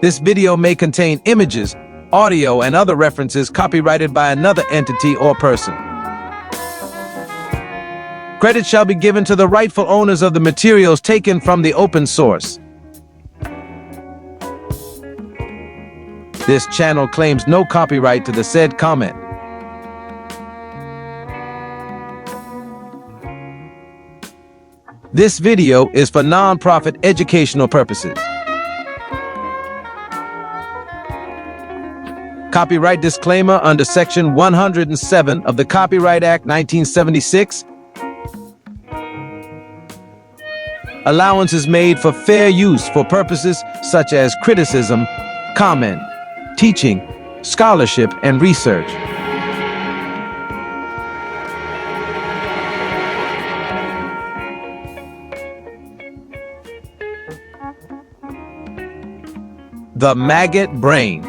This video may contain images, audio, and other references copyrighted by another entity or person. Credit shall be given to the rightful owners of the materials taken from the open source. This channel claims no copyright to the said comment. This video is for non-profit educational purposes. Copyright disclaimer under Section 107 of the Copyright Act 1976. Allowance is made for fair use for purposes such as criticism, comment, teaching, scholarship, and research. The Maggot Brain.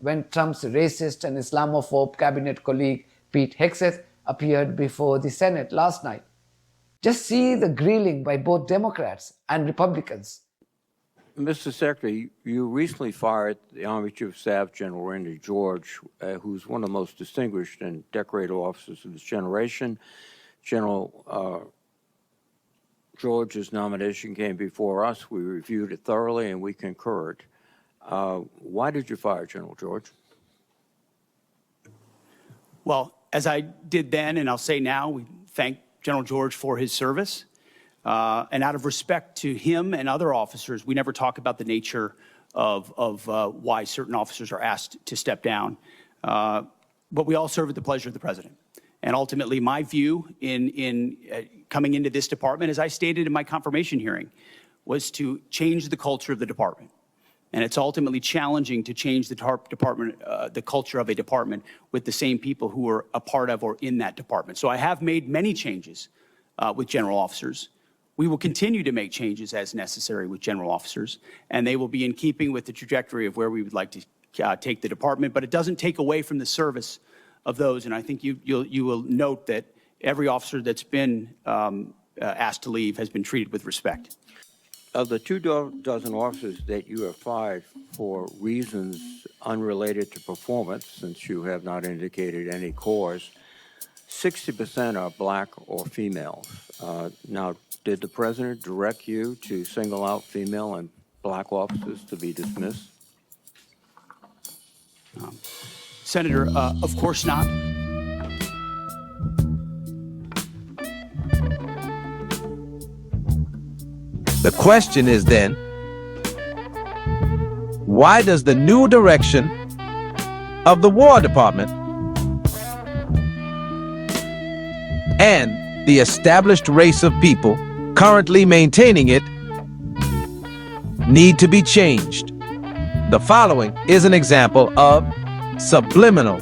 When Trump's racist and Islamophobe cabinet colleague Pete Hegseth appeared before the Senate last night. Just see the grilling by both Democrats and Republicans. Mr. Secretary, you recently fired the Army Chief of Staff, General Randy George, who's one of the most distinguished and decorated officers of this generation. General George's nomination came before us. We reviewed it thoroughly and we concurred. Why did you fire General George? Well, as I did then, and I'll say now, we thank General George for his service. And out of respect to him and other officers, we never talk about the nature of why certain officers are asked to step down. But we all serve at the pleasure of the president. And ultimately, my view in coming into this department, as I stated in my confirmation hearing, was to change the culture of the department. And it's ultimately challenging to change the department, the culture of a department with the same people who are a part of or in that department. So I have made many changes with general officers. We will continue to make changes as necessary with general officers, and they will be in keeping with the trajectory of where we would like to take the department. But it doesn't take away from the service of those. And I think you will note that every officer that's been asked to leave has been treated with respect. Of the 24 officers that you have fired for reasons unrelated to performance, since you have not indicated any cause, 60% are black or females. Now, did the president direct you to single out female and black officers to be dismissed? Senator, of course not. The question is then, why does the new direction of the War Department and the established race of people currently maintaining it need to be changed? The following is an example of subliminal,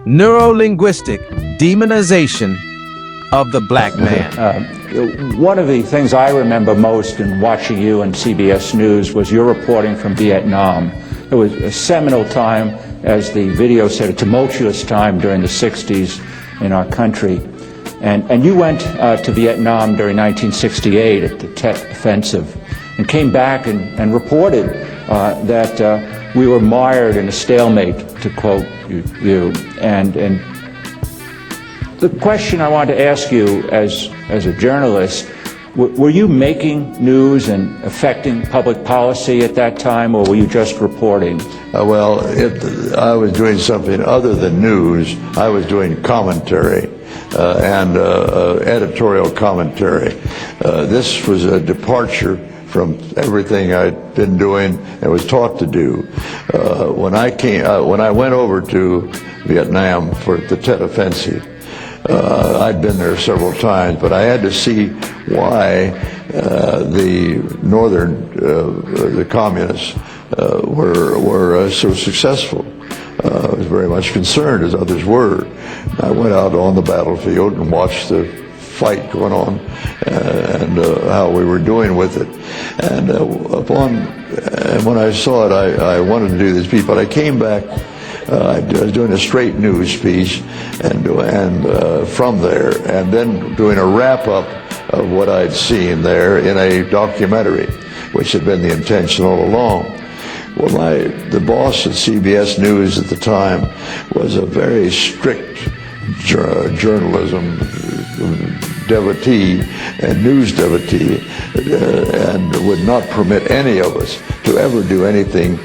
neuro-linguistic demonization of the black man. One of the things I remember most in watching you on CBS News was your reporting from Vietnam. It was a seminal time, as the video said, a tumultuous time during the 60s in our country. And you went to Vietnam during 1968 at the Tet Offensive and came back and reported that we were mired in a stalemate, to quote you. And the question I want to ask you as a journalist, were you making news and affecting public policy at that time, or were you just reporting? I was doing something other than news. I was doing commentary and editorial commentary. This was a departure from everything I'd been doing and was taught to do. When I went over to Vietnam for the Tet Offensive, I'd been there several times, but I had to see why the northern, the communists were so successful. I was very much concerned, as others were. I went out on the battlefield and watched the fight going on and how we were doing with it. And when I saw it, I wanted to do this piece, but I came back. I was doing a straight news piece, and from there, and then doing a wrap-up of what I'd seen there in a documentary, which had been the intention all along. Well, the boss at CBS News at the time was a very strict journalism devotee and news devotee, and would not permit any of us to ever do anything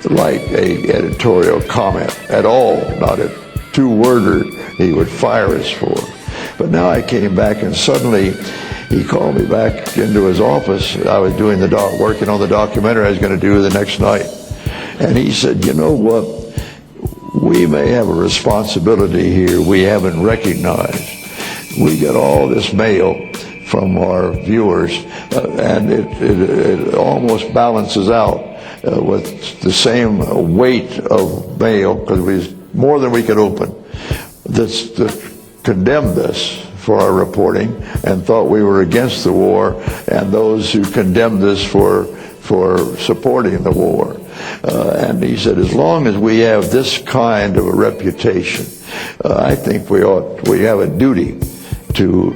like a editorial comment at all, not a two-worder he would fire us for. But now I came back, and suddenly he called me back into his office. I was doing working on the documentary I was going to do the next night. And he said, you know what, we may have a responsibility here we haven't recognized. We get all this mail from our viewers, and it almost balances out with the same weight of mail, because it was more than we could open, that condemned us for our reporting and thought we were against the war, and those who condemned us for supporting the war. And he said, as long as we have this kind of a reputation, I think we have a duty to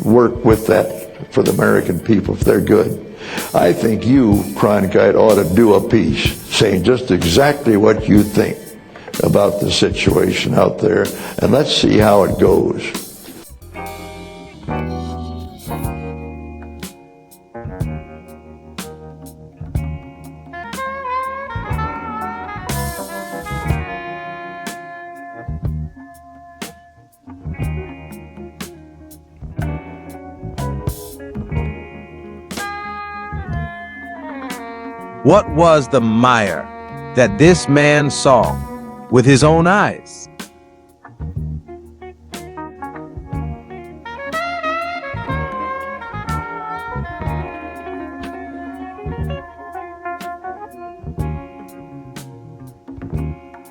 work with that for the American people if they're good. I think you, Cronkite, ought to do a piece saying just exactly what you think about the situation out there, and let's see how it goes. What was the mire that this man saw with his own eyes?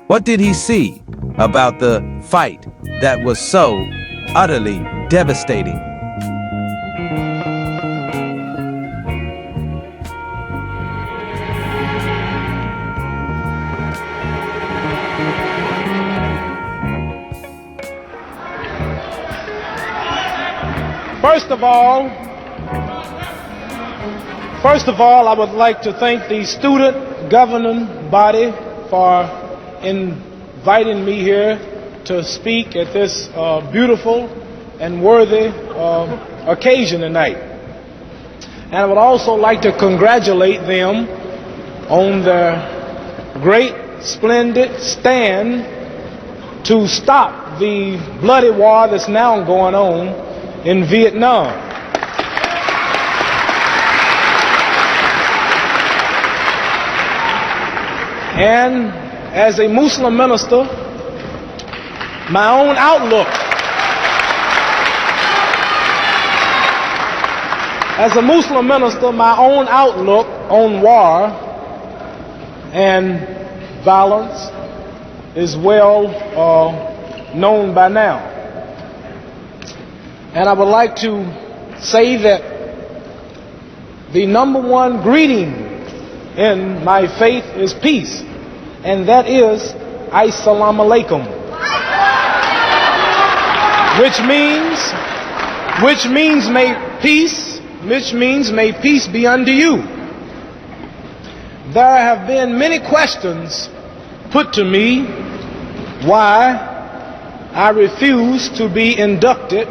What did he see about the fight that was so utterly devastating? First of all, I would like to thank the student governing body for inviting me here to speak at this beautiful and worthy occasion tonight. And I would also like to congratulate them on their great, splendid stand to stop the bloody war that's now going on in Vietnam. And as a Muslim minister, my own outlook on war and violence is well known by now. And I would like to say that the number one greeting in my faith is peace, and that is Assalamu alaikum, which means may peace be unto you. There have been many questions put to me why I refuse to be inducted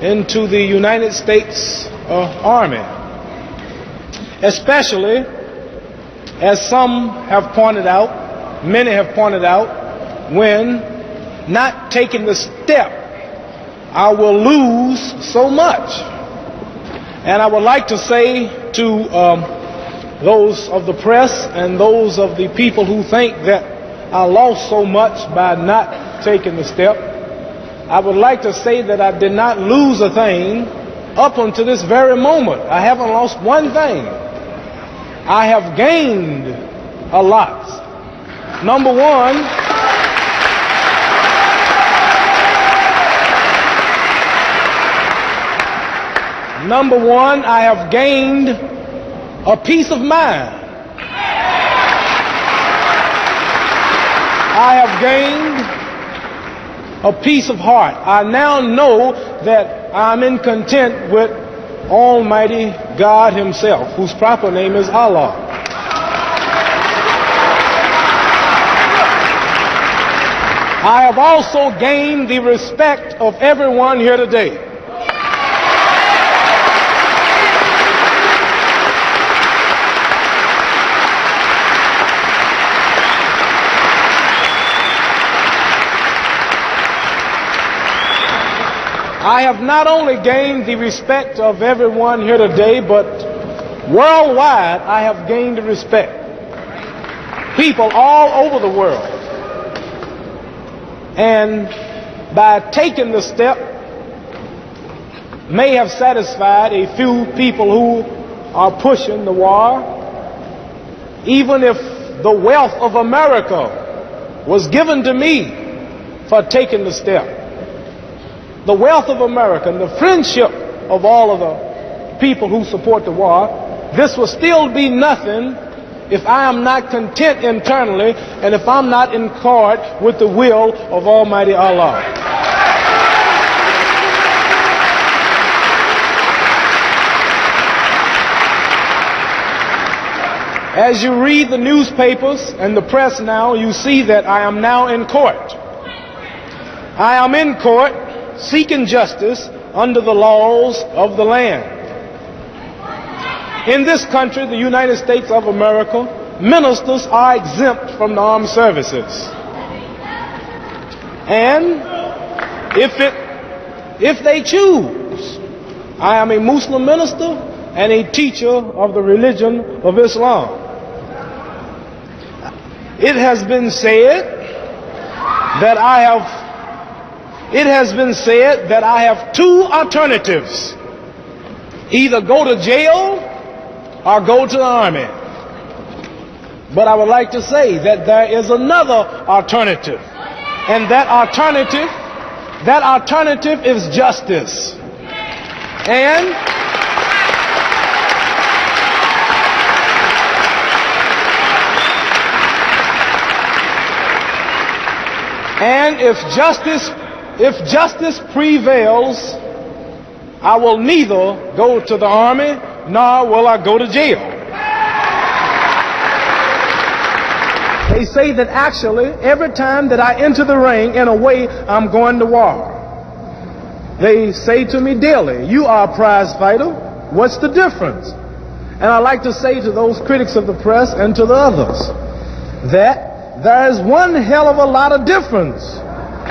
into the United States Army, especially as some have pointed out, many have pointed out, when not taking the step, I will lose so much. And I would like to say to those of the press and those of the people who think that I lost so much by not taking the step, I would like to say that I did not lose a thing up until this very moment. I haven't lost one thing. I have gained a lot. Number one, Number one, I have gained a peace of mind. I have gained a peace of heart. I now know that I'm in content with Almighty God Himself, whose proper name is Allah. I have also gained the respect of everyone here today. I have not only gained the respect of everyone here today, but worldwide I have gained the respect. People all over the world. And by taking the step, may have satisfied a few people who are pushing the war. Even if the wealth of America was given to me for taking the step, the wealth of America and the friendship of all of the people who support the war, this will still be nothing if I am not content internally and if I'm not in accord with the will of Almighty Allah. As you read the newspapers and the press now, you see that I am now in court. I am in court seeking justice under the laws of the land. In this country, the United States of America, ministers are exempt from the armed services. And if they choose, I am a Muslim minister and a teacher of the religion of Islam. It has been said that I have two alternatives: either go to jail or go to the army. But I would like to say that there is another alternative, and that alternative is justice. And if justice prevails, I will neither go to the army nor will I go to jail. They say that actually every time that I enter the ring, in a way, I'm going to war. They say to me daily, "You are a prize fighter. What's the difference?" And I like to say to those critics of the press and to the others that there is one hell of a lot of difference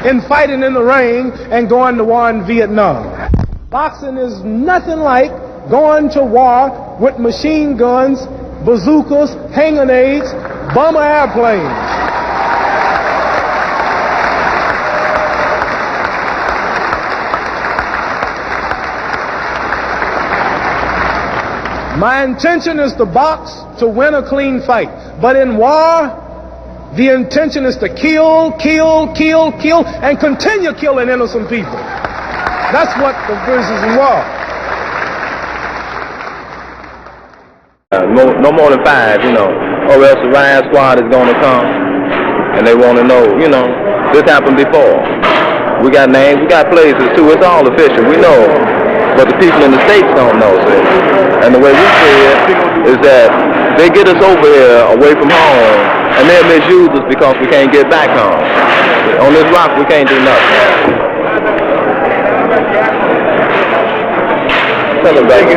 in fighting in the ring and going to war in Vietnam. Boxing is nothing like going to war with machine guns, bazookas, hand grenades, bomber airplanes. My intention is to box to win a clean fight. But in war, the intention is to kill, and continue killing innocent people. That's what the business is war. No more than 5, or else the riot squad is going to come, and they want to know, this happened before. We got names, we got places too, it's all official, we know, but the people in the States don't know, see. And the way we see it is that they get us over here away from home, and they'll misuse us because we can't get back home. On this rock, we can't do nothing. Tell them back.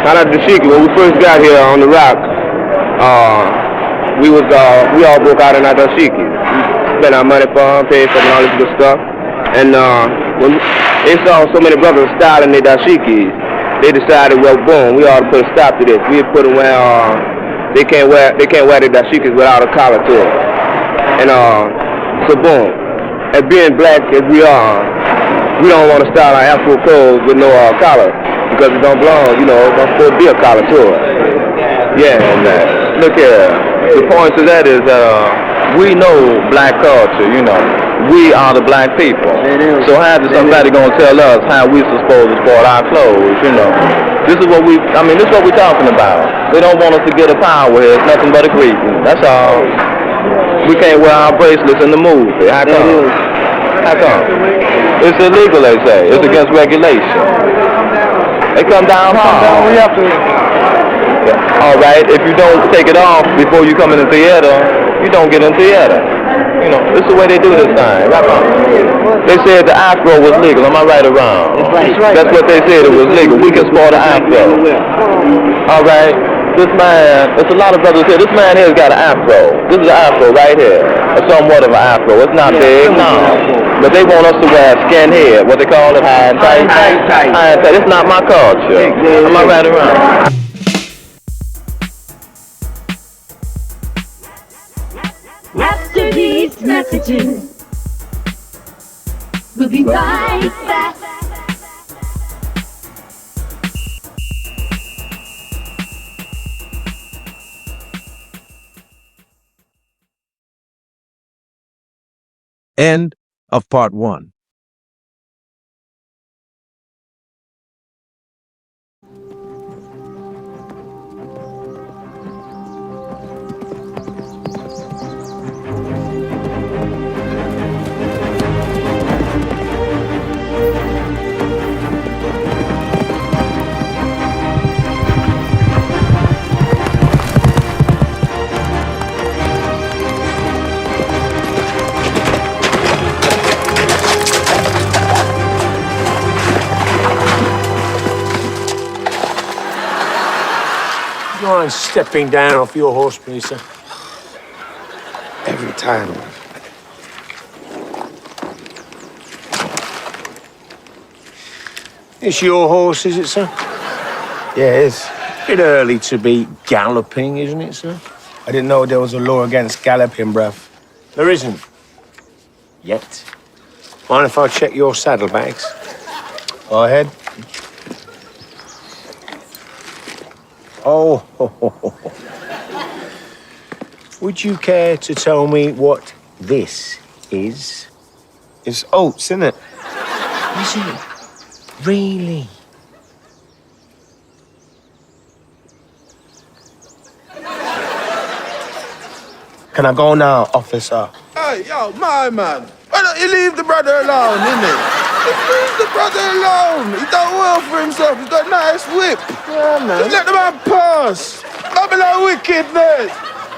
Shout out to Shiki. When we first got here on the rock, we all broke out in our dashiki. We spent our money for them, paid for them, all this good stuff. And when they saw so many brothers styling their dashikis, they decided, well, boom, we ought to put a stop to this. We put them where they can't wear their dashikis without a collar to it. And so boom, as being black as we are, we don't want to style our Afro clothes with no collar because it don't belong, it's supposed to be a collar to it. Yeah, and look here, the point to that is we know black culture, we are the black people. So how is somebody gonna tell us how we supposed to sport our clothes? You know, this is what we talking about. They don't want us to get a power here. It's nothing but a greeting. That's all. We can't wear our bracelets in the movie. How come? How come? It's illegal, they say. It's against regulation. They come down hard. We have to. All right. If you don't take it off before you come in the theater, you don't get in theater. You know, this is the way they do this thing. They said the afro was legal. Am I right or wrong? That's what they said. It was legal. We can sport an afro. All right. This man, there's a lot of brothers here. This man here's got an afro. This is an afro right here. Or somewhat of an afro. It's not big, no. But they want us to wear skin head. What they call it, high and tight. High and tight. It's not my culture. Am I right or wrong? After these messages, we'll be right back. End of part 1. Mind stepping down off your horse, please, sir? Every time. It's your horse, is it, sir? Yeah, it is. Bit early to be galloping, isn't it, sir? I didn't know there was a law against galloping, bruv. There isn't. Yet. Mind if I check your saddlebags? Go ahead. Oh, would you care to tell me what this is? It's oats, isn't it? Is it? Really? Can I go now, officer? Hey, yo, my man. Why don't you leave the brother alone, innit? Just leave the brother alone. He done well for himself. He's got a nice whip. Yeah, man. Just let the man pass. Babylon wickedness.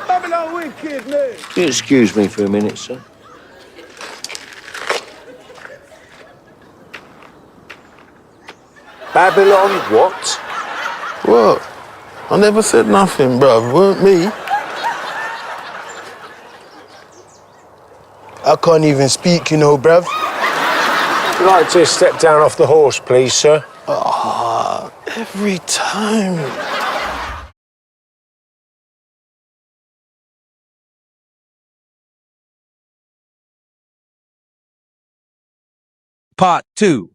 Babylon wickedness. Can you excuse me for a minute, sir? Babylon what? What? I never said nothing, bruv. Weren't me. I can't even speak, you know, bruv. I'd like to step down off the horse, please, sir. Ah, every time. Part 2.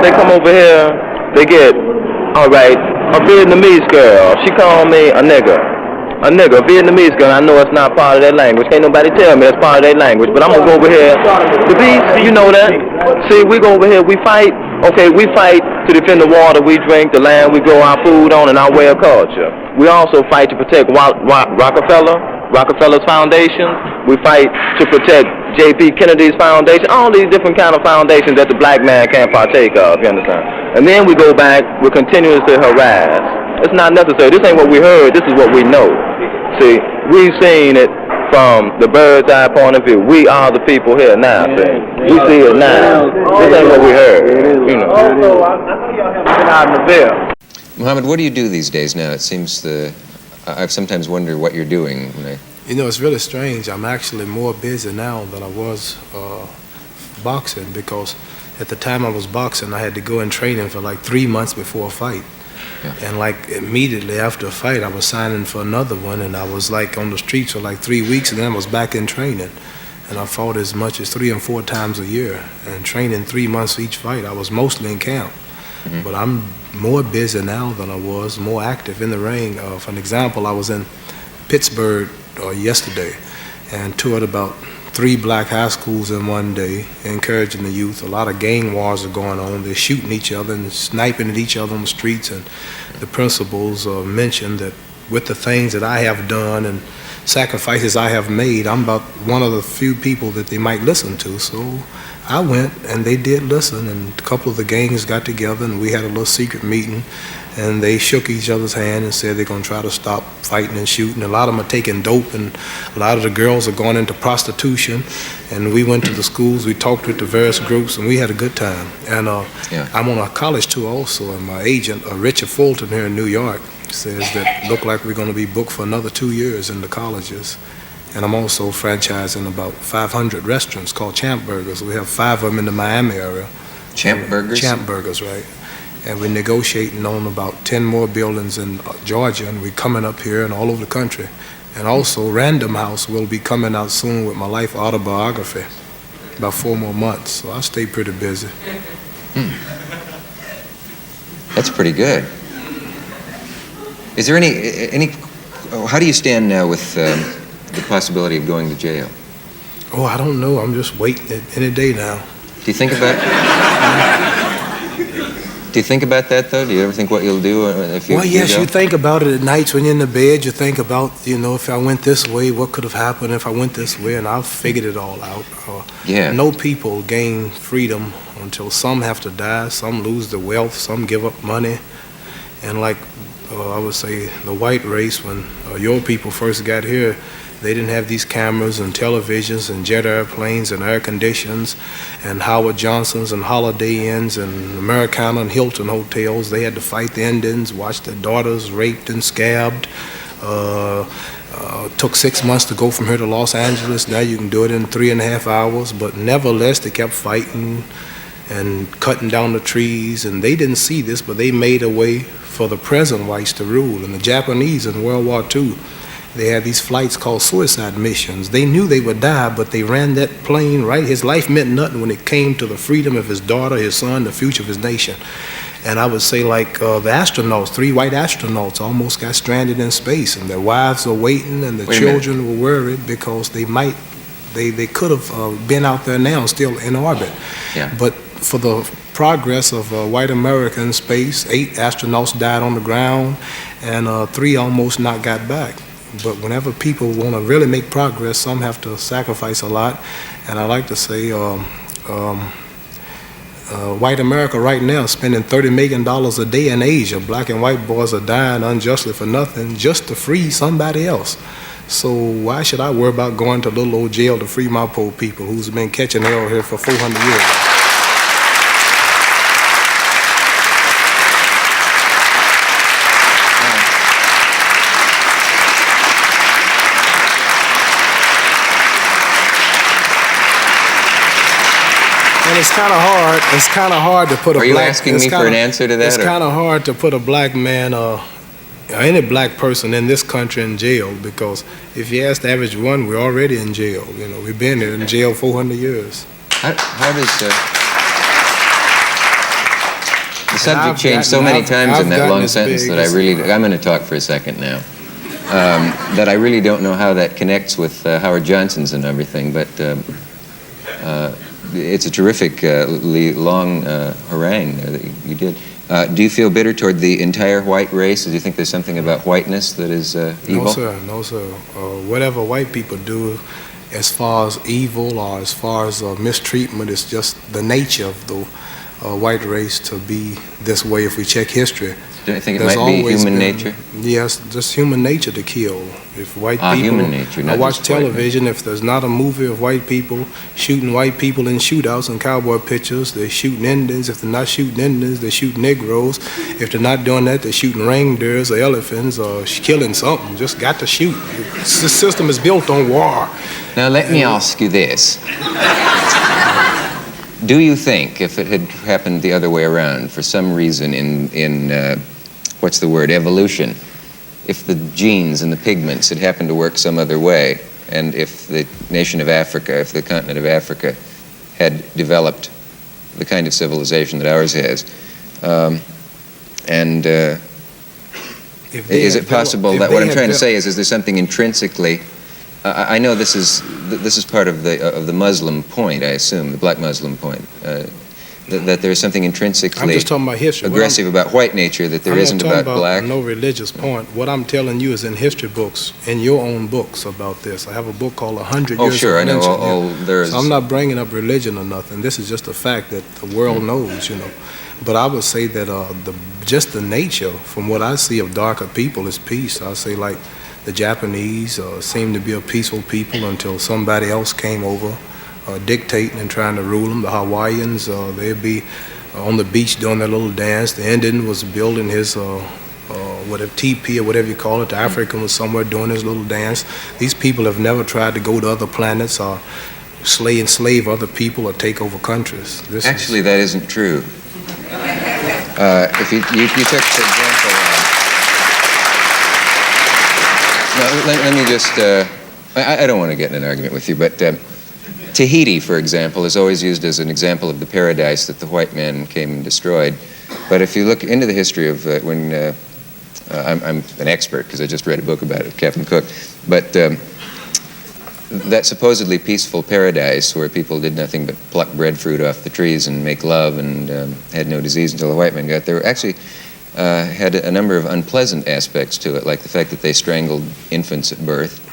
They come over here, they get, all right, a Vietnamese girl. She called me a nigger. A nigger, Vietnamese girl. I know it's not part of their language. Can't nobody tell me it's part of their language. But I'm gonna go over here. The beast, you know that. See, we go over here, we fight. Okay, we fight to defend the water we drink, the land we grow our food on, and our way of culture. We also fight to protect Rockefeller's foundation. We fight to protect J.P. Kennedy's foundation. All these different kind of foundations that the black man can't partake of, you understand? And then we go back, we're continuously harassed. It's not necessary. This ain't what we heard, this is what we know. See, we've seen it from the bird's eye point of view. We are the people here now, see. We see it now. This ain't what we heard, you know. Also, I know y'all haven't been out in the Ville. Muhammad, what do you do these days now? It seems I've sometimes wondered what you're doing. You know, it's really strange. I'm actually more busy now than I was boxing, because at the time I was boxing, I had to go in training for like 3 months before a fight. Yeah. And like immediately after a fight, I was signing for another one, and I was like on the streets for like 3 weeks, and then I was back in training. And I fought as much as 3 and 4 times a year, and training 3 months each fight. I was mostly in camp. But I'm more busy now than I was, more active in the ring. For an example, I was in Pittsburgh yesterday and toured about 3 black high schools in one day, encouraging the youth. A lot of gang wars are going on. They're shooting each other and sniping at each other on the streets. And the principals mentioned that with the things that I have done and sacrifices I have made, I'm about one of the few people that they might listen to. So I went, and they did listen, and a couple of the gangs got together, and we had a little secret meeting, and they shook each other's hand and said they're going to try to stop fighting and shooting. A lot of them are taking dope, and a lot of the girls are going into prostitution. And we went to the schools, we talked with the various groups, and we had a good time. And I'm on a college tour also, and my agent, Richard Fulton here in New York, says that look like we're going to be booked for another 2 years in the colleges. And I'm also franchising about 500 restaurants called Champ Burgers. We have 5 of them in the Miami area. Champ Burgers? Champ Burgers, right. And we're negotiating on about 10 more buildings in Georgia, and we're coming up here and all over the country. And also, Random House will be coming out soon with my life autobiography, about 4 more months. So I stay pretty busy. That's pretty good. Is there any? How do you stand now with the possibility of going to jail? Oh, I don't know. I'm just waiting any day now. Do you think about? Do you think about that though? Do you ever think what you'll do if you? Well, yes, you think about it at nights when you're in the bed. You think about, if I went this way, what could have happened if I went this way, and I've figured it all out. Yeah. No people gain freedom until some have to die, some lose their wealth, some give up money, and like I would say, the white race, when your people first got here, they didn't have these cameras and televisions and jet airplanes and air conditions and Howard Johnsons and Holiday Inns and Americana and Hilton hotels. They had to fight the Indians, watch their daughters raped and scabbed. Took 6 months to go from here to Los Angeles. Now you can do it in 3.5 hours, but nevertheless, they kept fighting and cutting down the trees, and they didn't see this, but they made a way for the present whites to rule. And the Japanese in World War II, they had these flights called suicide missions. They knew they would die, but they ran that plane right. His life meant nothing when it came to the freedom of his daughter, his son, the future of his nation. And I would say, like the astronauts, 3 white astronauts almost got stranded in space, and their wives are waiting, and the children were worried because they could have been out there now, still in orbit. Yeah. But for the progress of white America in space, 8 astronauts died on the ground, and 3 almost not got back. But whenever people want to really make progress, some have to sacrifice a lot. And I like to say, white America right now is spending $30 million a day in Asia. Black and white boys are dying unjustly for nothing just to free somebody else. So why should I worry about going to a little old jail to free my poor people who's been catching hell here for 400 years? And it's kind of hard. It's kind of hard to put a black. Are you asking me for an answer to that? It's kind of hard to put a black man, any black person in this country in jail, because if you ask the average one, we're already in jail. We've been in jail 400 years. How does the subject changed so many times in that long sentence that I'm going to talk for a second now. That I really don't know how that connects with Howard Johnson's and everything, but. It's a terrific long harangue there that you did. Do you feel bitter toward the entire white race? Do you think there's something about whiteness that is evil? No, sir. Whatever white people do as far as evil or as far as mistreatment, it's just the nature of the white race to be this way if we check history. Do you think it might be human nature? Yes, just human nature to kill. If white people, human nature, not I watch just television, if there's not a movie of white people shooting white people in shootouts and cowboy pictures, they're shooting Indians. If they're not shooting Indians, they shoot Negroes. If they're not doing that, they're shooting reindeers or elephants or killing something. Just got to shoot. The system is built on war. Now let me ask you this. Do you think if it had happened the other way around, for some reason in what's the word, evolution, if the genes and the pigments had happened to work some other way, and if the nation of Africa, if the continent of Africa had developed the kind of civilization that ours has, And is it possible that what I'm trying to say is there something intrinsically? I know this is part of the Muslim point, I assume, the black Muslim point. That there's something intrinsically I'm just talking about history. aggressive about white nature that there isn't about black. No religious point. What I'm telling you is in history books, in your own books about this. I have a book called 100 Years Oh, sure, of I know. Lynching. So I'm not bringing up religion or nothing. This is just a fact that the world knows, you know. But I would say that just the nature, from what I see of darker people, is peace. I say like the Japanese seem to be a peaceful people until somebody else came over. Dictating and trying to rule them. The Hawaiians, they'd be on the beach doing their little dance. The Indian was building his whatever teepee or whatever you call it. The African was somewhere doing his little dance. These people have never tried to go to other planets or enslave other people or take over countries. Actually, that isn't true. If you took, for example, let me just, I don't want to get in an argument with you, but Tahiti, for example, is always used as an example of the paradise that the white man came and destroyed. But if you look into the history of when, I'm an expert because I just read a book about it, Captain Cook, but that supposedly peaceful paradise where people did nothing but pluck breadfruit off the trees and make love and had no disease until the white man got there, actually had a number of unpleasant aspects to it, like the fact that they strangled infants at birth.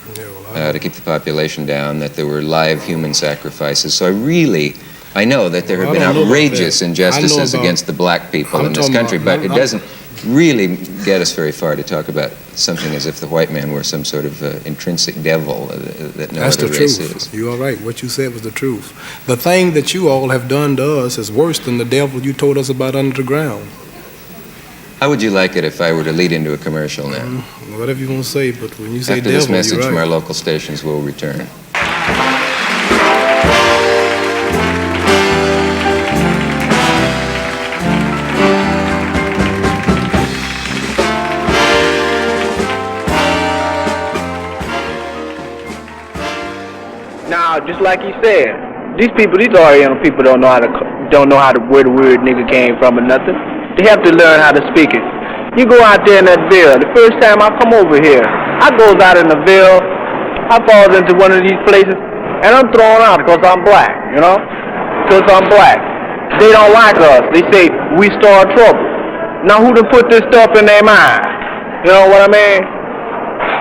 To keep the population down, that there were live human sacrifices. So I know that there have been outrageous injustices against the black people in this country, but it doesn't really get us very far to talk about something as if the white man were some sort of intrinsic devil that no other race is. You are right. What you said was the truth. The thing that you all have done to us is worse than the devil you told us about under the ground. How would you like it if I were to lead into a commercial now? Whatever you want to say, but when you say After devil, this message you're right. from our local stations, we'll return. Now, just like he said, these Oriental people don't know where the word nigga came from or nothing. They have to learn how to speak it. You go out there in that ville. The first time I come over here, I goes out in the ville, I falls into one of these places, and I'm thrown out because I'm black, you know? Because I'm black. They don't like us. They say, we start trouble. Now who done put this stuff in their mind? You know what I mean?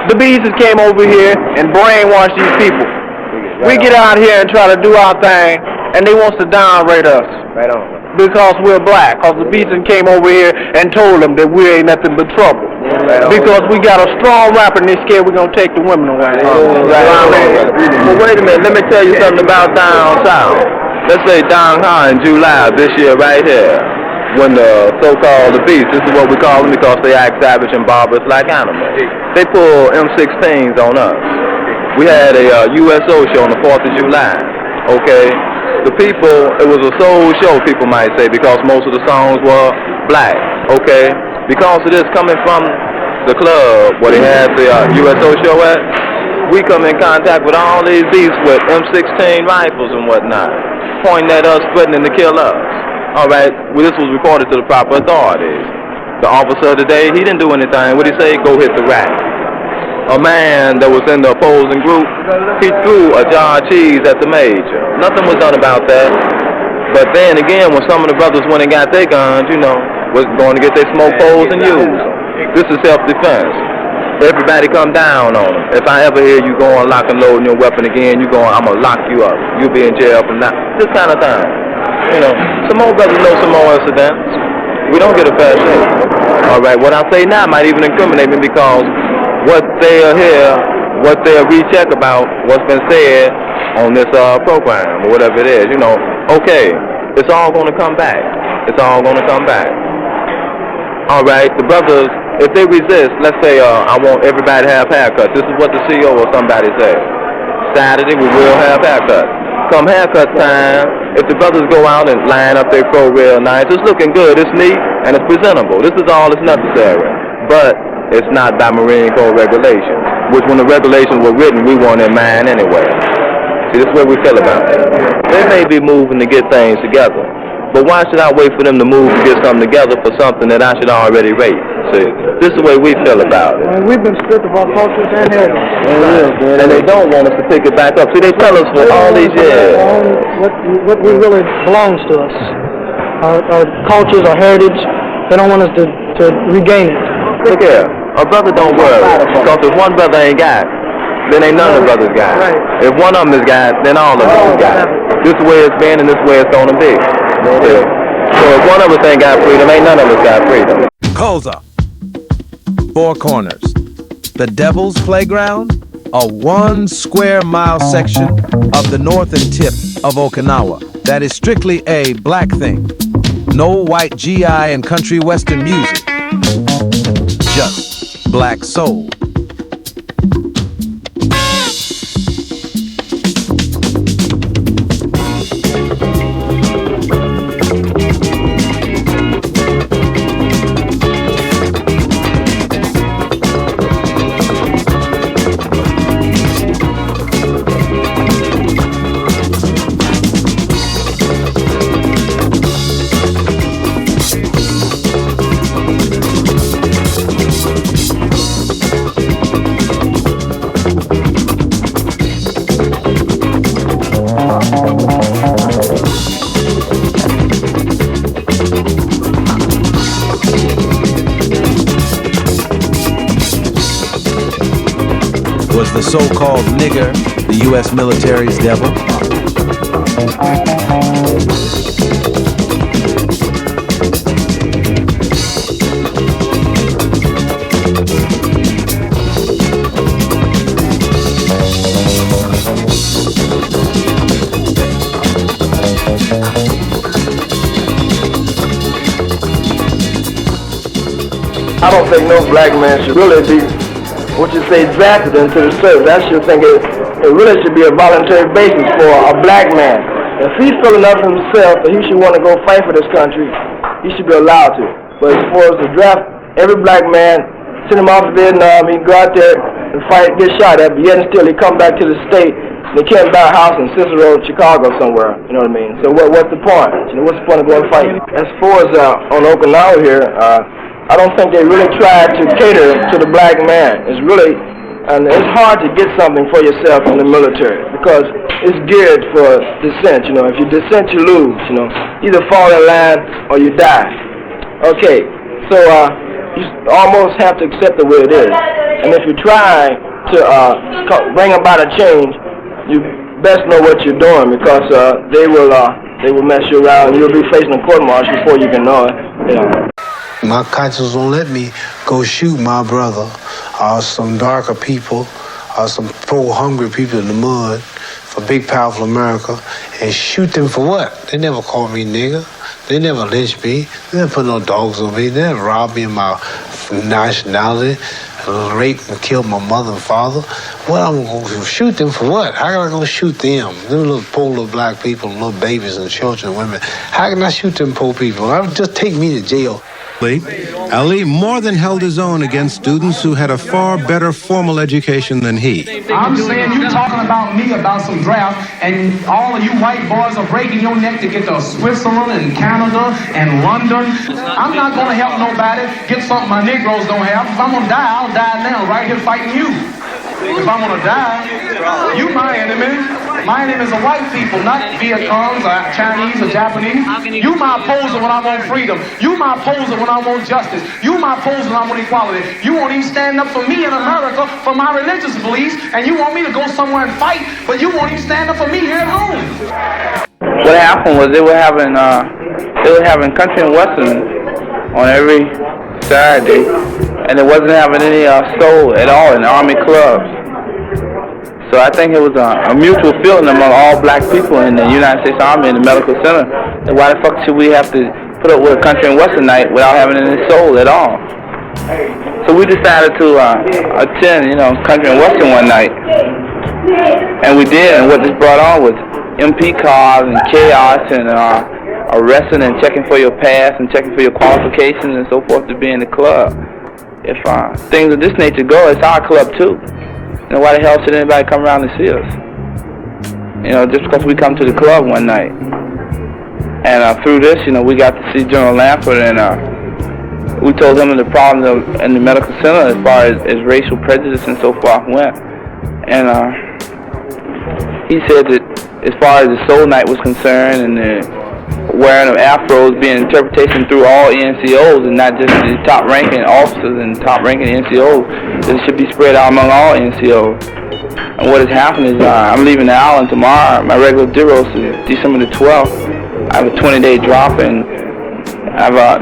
The beasts came over here and brainwashed these people. We get out here and try to do our thing, and they want to downrate us. Right on. Because we're black. Because the beasts came over here and told them that we ain't nothing but trouble. Right. Because we got a strong rapper and they scared we're going to take the women away. Well, wait a minute. Let me tell you something about down south. Let's say down here in July this year right here, when the so-called beasts, this is what we call them because they act savage and barbarous like animals, they pull M16s on us. We had a USO show on the 4th of July, okay? The people, it was a soul show, people might say, because most of the songs were black, okay? Because of this, coming from the club where they had the USO show at, we come in contact with all these beasts with M16 rifles and whatnot, pointing at us, threatening to kill us. All right, well, this was reported to the proper authorities. The officer today, he didn't do anything. What did he say? Go hit the rack. A man that was in the opposing group, he threw a jar of cheese at the major. Nothing was done about that. But then again, when some of the brothers went and got their guns, you know, was going to get their smoke poles and use them. This is self-defense. Everybody come down on them. If I ever hear you going lock and loading your weapon again, you going, I'm going to lock you up. You'll be in jail from now. This kind of thing. You know, some more brothers know some more incidents. We don't get a fair shake. All right, what I say now might even incriminate me because what they'll hear, what they'll recheck about what's been said on this program or whatever it is, you know, okay, it's all going to come back. It's all going to come back. All right, the brothers, if they resist, let's say I want everybody to have haircuts. This is what the CEO or somebody said. Saturday, we will have haircuts. Come haircut time, if the brothers go out and line up their fro real nice, it's looking good, it's neat, and it's presentable. This is all that's necessary. But it's not by Marine Corps regulations, which when the regulations were written, we weren't in mind anyway. See, this is what we feel about it. They may be moving to get things together, But why should I wait for them to move to get something together for something that I should already rate? See, this is the way we feel about it. We've been stripped of our cultures and heritage. And they don't want us to pick it back up. See, they tell us for all these years. What we really belongs to us. Our cultures, our heritage, they don't want us to regain it. Look here, a brother don't worry. Because if one brother ain't got it, then ain't none of the brothers got it. If one of them is got it, then all of them got it. This way it's been and this way it's gonna be. So if one of us ain't got freedom, ain't none of us got freedom. Koza. Four corners. The Devil's Playground, a 1 square mile section of the northern tip of Okinawa that is strictly a black thing. No white GI and country western music. Just black soul. Was the so-called nigger the U.S. military's devil? I don't think no black man should really be, what you say, drafted into the service. I should think it really should be a voluntary basis for a black man. If he's feeling up himself that he should want to go fight for this country, he should be allowed to. But as far as the draft, every black man, send him off to Vietnam, he can go out there and fight, get shot at, but yet and still he come back to the state and he can't buy a house in Cicero, Chicago somewhere, you know what I mean? So what's the point? You know, what's the point of going fighting? As far as on Okinawa here, I don't think they really tried to cater to the black man. It's really, and it's hard to get something for yourself in the military because it's geared for dissent. You know, if you dissent, you lose. You know, either fall in line or you die. Okay, so you almost have to accept the way it is. And if you try to bring about a change, you best know what you're doing because they will mess you around. You'll be facing a court-martial before you can know it. You know. My conscience won't let me go shoot my brother or some darker people or some poor hungry people in the mud for big powerful America and shoot them for what? They never called me nigger. They never lynched me. They never put no dogs on me. They never robbed me of my nationality, raped and killed my mother and father. What I'm going to shoot them for what? How am I going to shoot them? Them little poor little black people, little babies and children and women. How can I shoot them poor people? Just take me to jail. Ali more than held his own against students who had a far better formal education than he. I'm saying you talking about me about some draft, and all of you white boys are breaking your neck to get to Switzerland and Canada and London. I'm not going to help nobody get something my Negroes don't have. If I'm going to die, I'll die now, right here fighting you. If I'm going to die, you my enemy. My enemy is the white people, not Viet Congs or Chinese or Japanese. You my opposer when I want freedom. You my opposer when I want justice. You my opposer when I want equality. You won't even stand up for me in America for my religious beliefs, and you want me to go somewhere and fight, but you won't even stand up for me here at home. What happened was they were having country and western on every Saturday, and it wasn't having any soul at all in the Army clubs. So I think it was a mutual feeling among all black people in the United States Army and the Medical Center that why the fuck should we have to put up with a country and western night without having any soul at all? So we decided to attend, country and western one night. And we did, and what this brought on was MP cars and chaos and arresting and checking for your pass and checking for your qualifications and so forth to be in the club. If things of this nature go, it's our club too. Why the hell should anybody come around and see us? Just because we come to the club one night. And through this, we got to see General Lampert, and we told him the problem in the medical center as far as racial prejudice and so forth went. And he said that as far as the Soul Night was concerned and the wearing of afros being interpretation through all NCOs and not just the top-ranking officers and top-ranking NCOs, that it should be spread out among all NCOs. And what has happened is I'm leaving the island tomorrow. My regular Diros is December the 12th. I have a 20-day drop, and I have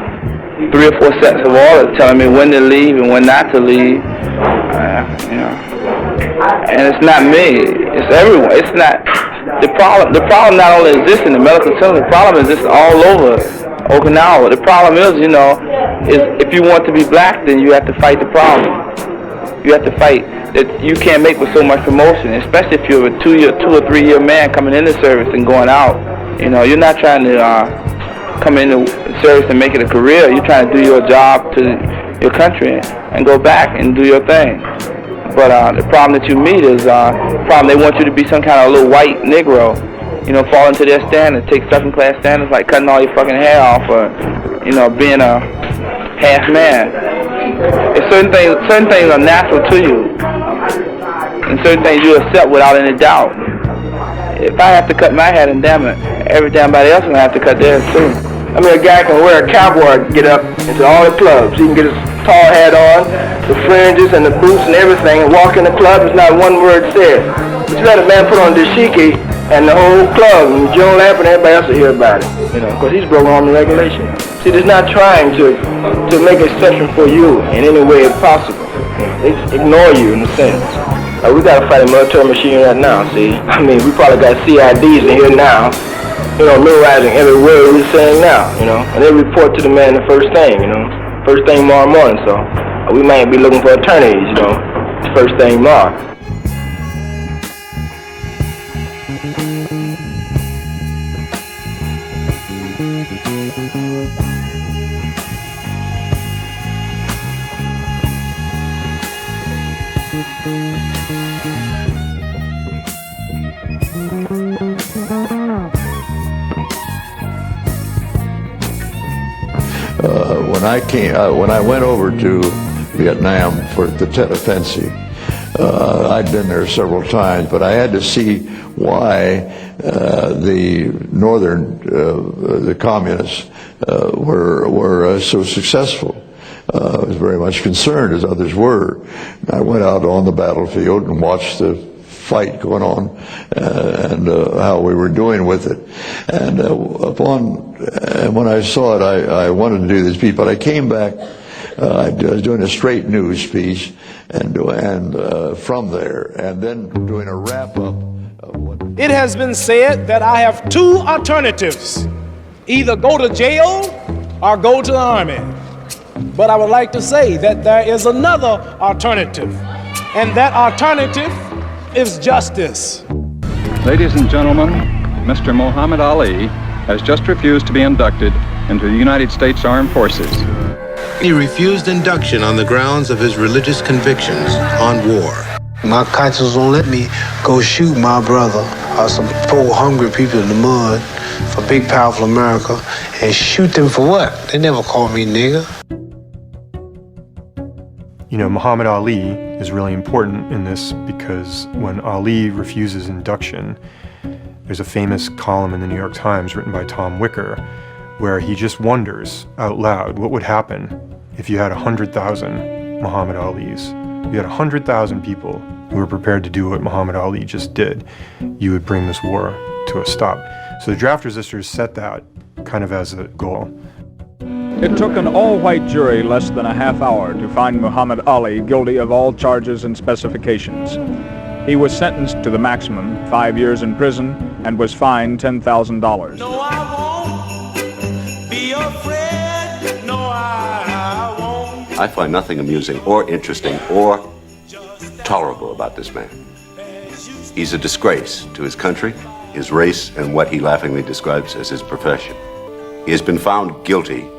3 or 4 sets of orders telling me when to leave and when not to leave. And it's not me. It's everyone. It's not the problem. The problem not only exists in the medical center. The problem exists all over Okinawa. The problem is, is if you want to be black, then you have to fight the problem. You have to fight that you can't make with so much promotion, especially if you're a 2 or 3 year man coming into service and going out. You're not trying to come into service and make it a career. You're trying to do your job to your country and go back and do your thing. But the problem that you meet is problem they want you to be some kind of little white Negro, fall into their standards, take second-class standards like cutting all your fucking hair off or, being a half man. Certain things are natural to you, and certain things you accept without any doubt. If I have to cut my head, and damn it, everybody else will have to cut theirs too. I mean, a guy can wear a cowboy, get up into all the clubs. He can get his tall hat on, the fringes and the boots and everything, and walk in the club. There's not one word said. But you let a man put on dashiki, and the whole club, and General Lampert and everybody else will hear about it, because he's broken all the regulations. See, they're not trying to make an exception for you in any way possible. They ignore you in a sense. We got to fight a military machine right now, see? I mean, we probably got CIDs in here now, memorizing every word we're saying now, and they report to the man the first thing, first thing tomorrow morning, so we might be looking for attorneys, first thing tomorrow. When I went over to Vietnam for the Tet Offensive, I'd been there several times, but I had to see why the the communists were so successul. I was very much concerned, as others were. I went out on the battlefield and watched the fight going on and how we were doing with it. And when I saw it, I wanted to do this piece, but I came back. I was doing a straight news piece, and from there, and then doing a wrap up of what. It has been said that I have 2 alternatives: either go to jail or go to the army. But I would like to say that there is another alternative, and that alternative is justice. Ladies and gentlemen, Mr. Muhammad Ali has just refused to be inducted into the United States Armed Forces. He refused induction on the grounds of his religious convictions on war. My conscience won't let me go shoot my brother or some poor hungry people in the mud for big powerful America and shoot them for what? They never called me nigger. Muhammad Ali is really important in this because when Ali refuses induction, there's a famous column in the New York Times written by Tom Wicker where he just wonders out loud what would happen if you had 100,000 Muhammad Alis. If you had 100,000 people who were prepared to do what Muhammad Ali just did, you would bring this war to a stop. So the draft resistors set that kind of as a goal. It took an all-white jury less than a half hour to find Muhammad Ali guilty of all charges and specifications. He was sentenced to the maximum, 5 years in prison, and was fined $10,000. No, I won't be afraid. No, I won't. I find nothing amusing or interesting or tolerable about this man. He's a disgrace to his country, his race, and what he laughingly describes as his profession. He has been found guilty.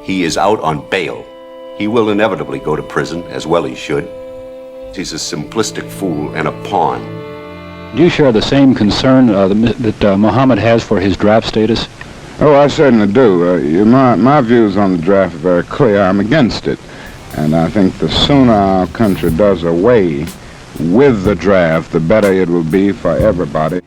He is out on bail. He will inevitably go to prison, as well he should. He's a simplistic fool and a pawn. Do you share the same concern that Muhammad has for his draft status? Oh, I certainly do. My views on the draft are very clear. I'm against it. And I think the sooner our country does away with the draft, the better it will be for everybody.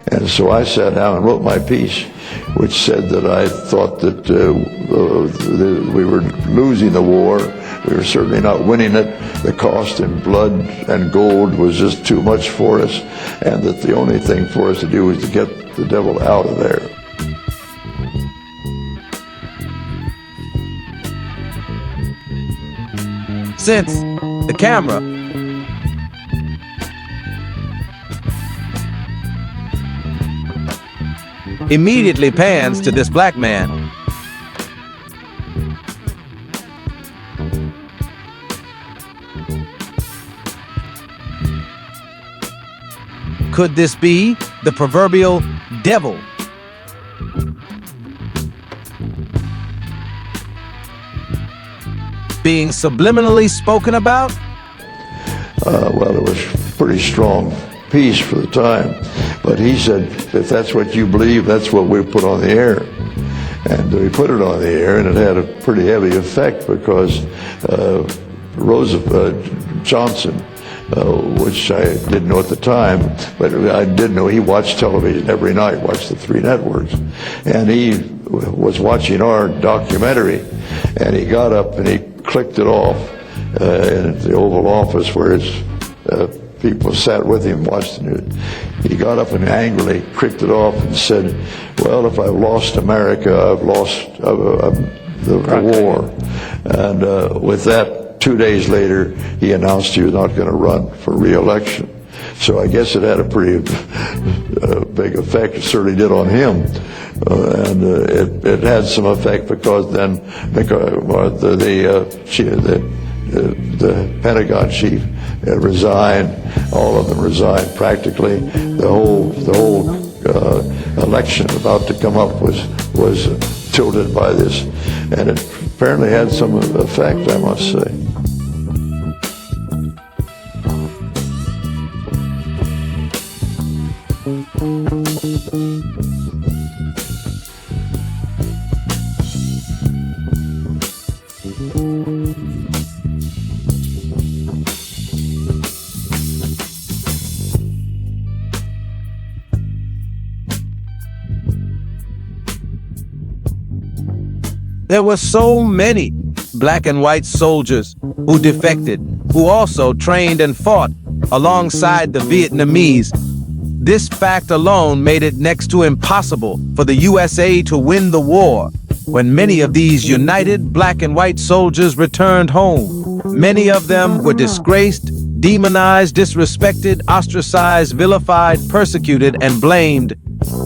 And so I sat down and wrote my piece, which said that I thought that we were losing the war. We were certainly not winning it. The cost in blood and gold was just too much for us, and that the only thing for us to do was to get the devil out of there. Since the camera immediately pans to this black man, could this be the proverbial devil? Being subliminally spoken about? Well, it was pretty strong piece for the time. But he said, if that's what you believe, that's what we put on the air. And we put it on the air, and it had a pretty heavy effect because Johnson, which I didn't know at the time, but I did know he watched television every night, watched the 3 networks. And he was watching our documentary, and he got up and he clicked it off in the Oval Office where his people sat with him, watched the news. He got up and angrily clicked it off and said, well, if I've lost America, I've lost the war. And with that, 2 days later, he announced he was not going to run for re-election. So I guess it had a pretty big effect. It certainly did on him. And it had some effect because then the Pentagon chief resigned. All of them resigned practically. The whole election about to come up was tilted by this, and it apparently had some effect, I must say. There were so many black and white soldiers who defected, who also trained and fought alongside the Vietnamese. This fact alone made it next to impossible for the USA to win the war. When many of these united black and white soldiers returned home, many of them were disgraced, demonized, disrespected, ostracized, vilified, persecuted, and blamed.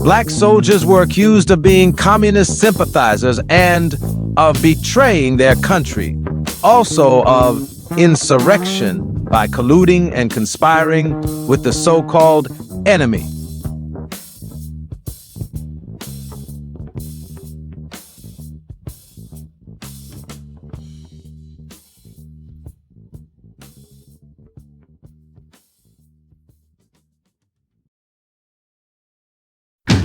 Black soldiers were accused of being communist sympathizers and of betraying their country, also of insurrection by colluding and conspiring with the so-called enemy.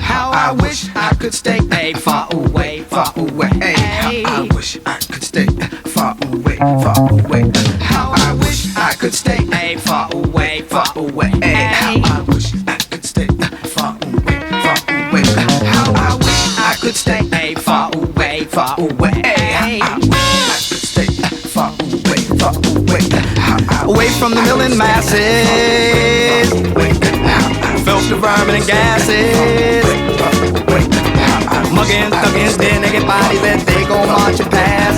How I wish I could stay far away, far away. How I wish I could stay far away, far away. How I wish I could stay far away, far away. How I wish I could stay far away, far away. How I wish I could stay far away, far away. How I wish I could stay far away, far away. Away from the million masses, felt the vermin and gases. Muggins, thuggins, their naked bodies that they gon' march and pass.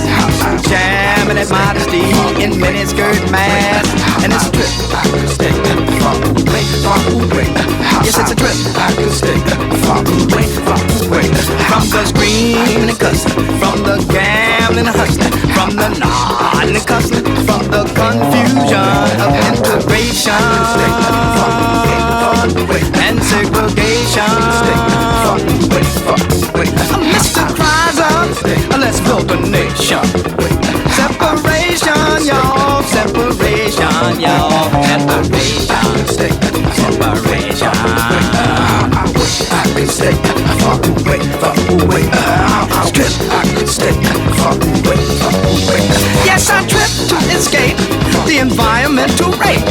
Jamming at modesty in miniskirt mask. And it's a trip I could stay far away, far away. Yes, it's a trip I could stay far away, far away. From the screaming and cussing, from the gambling and hustling, from the nodding and cussing, from the confusion of integration and segregation. the nation. Separation, y'all, separation, y'all, separation, separation. I wish I could stay far away, far away. Strip, I could stay far away, far away. Yes, I trip to escape the environmental rape,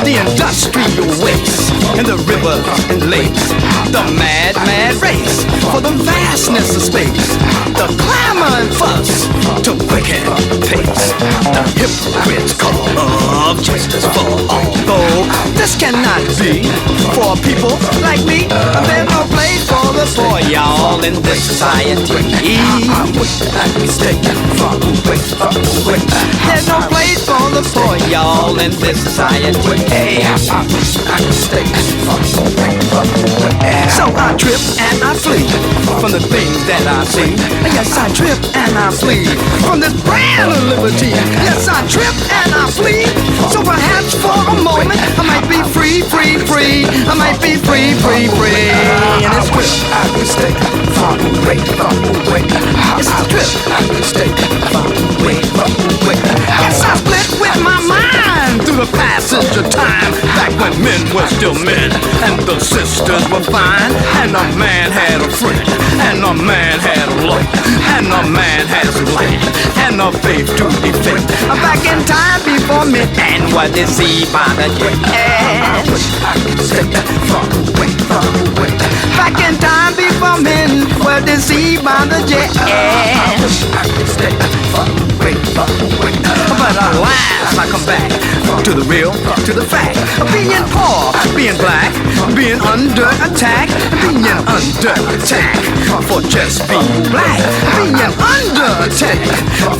the industrial waste, and the rivers and lakes, the mad, mad race for the vastness of space, the clamor and fuss to wicked pace, the hypocrites call of justice for all. Though this cannot be for people like me, there's no place for the poor, y'all, in this society. I wish I could stay far away, far away. There's no place for the poor, y'all, in this society. I wish I could stay far away, far away. So I trip and I flee from the things that I see. Yes, I trip and I flee from this brand of liberty. Yes, I trip and I flee. So perhaps for a moment I might be free, free, free. I might be free, free, free. And it's trip I could stay far away, far away. It's a trip I could stay far away, far away. Yes, I split with my mind through the passage of time, back when men were still men and the sisters were fine, and a man had a friend, and a man had a love, and a man has a land, and a faith to defend. I'm back in time before men and were deceived by the jet. I wish I could stay far away, far away. Back in time before men were deceived by the jet. I wish I could stay far away, far away. But alas, I come back to the real, to the fact of being poor, being black, being under attack, being under attack for just being black, being under attack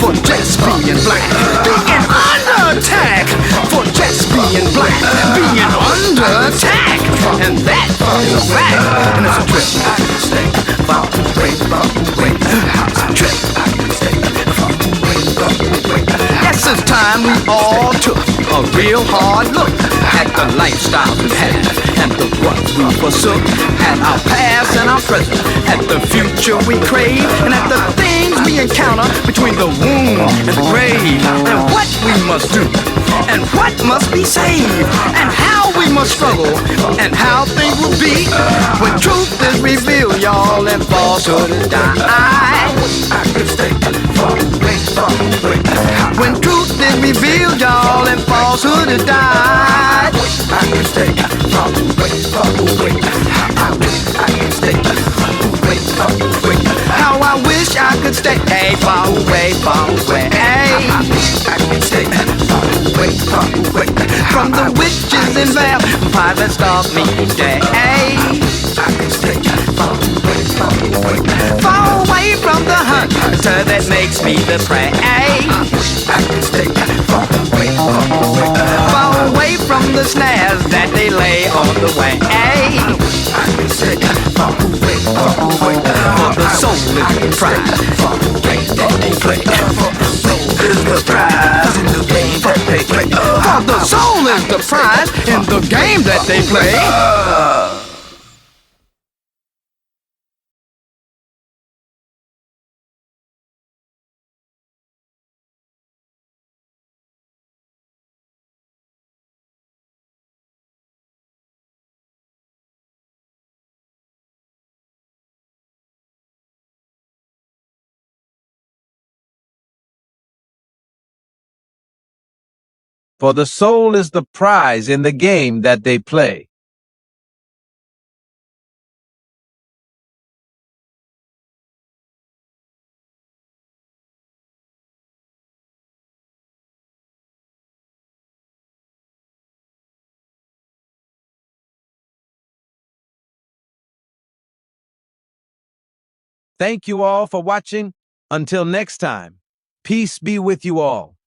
for just being black, being under attack for just being black, being under attack, and that is a fact, and it's a trip I can stay far away, far away. It's a trip I can stay far away, far away. Yes, it's time we all took a real hard look at the lifestyle we had and the what we forsook, at our past and our present, at the future we crave, and at the things we encounter between the womb and the grave, and what we must do, and what must be saved, and how we must struggle, and how things will be when truth is revealed, y'all, and falsehood is die. I could stay far away, far away. When truth is revealed, y'all, and falsehood is died. I could stay far away, far away. I wish I could stay far away, far away. How I wish I could stay far away, far away. I wish I could stay far away, far away. From the witches and vampires that stalk me each day. I could stay far away, far away. Far away from the hunter that makes me the prey. I could stay far away, far away. Far away from the snares that they lay on the way. I could stay far away, far away. For the soul is the prize for the game that they play. For the soul is the prize in the game that they play. For the soul is the prize in the game that they play. For the soul is the prize in the game that they play. Thank you all for watching. Until next time, peace be with you all.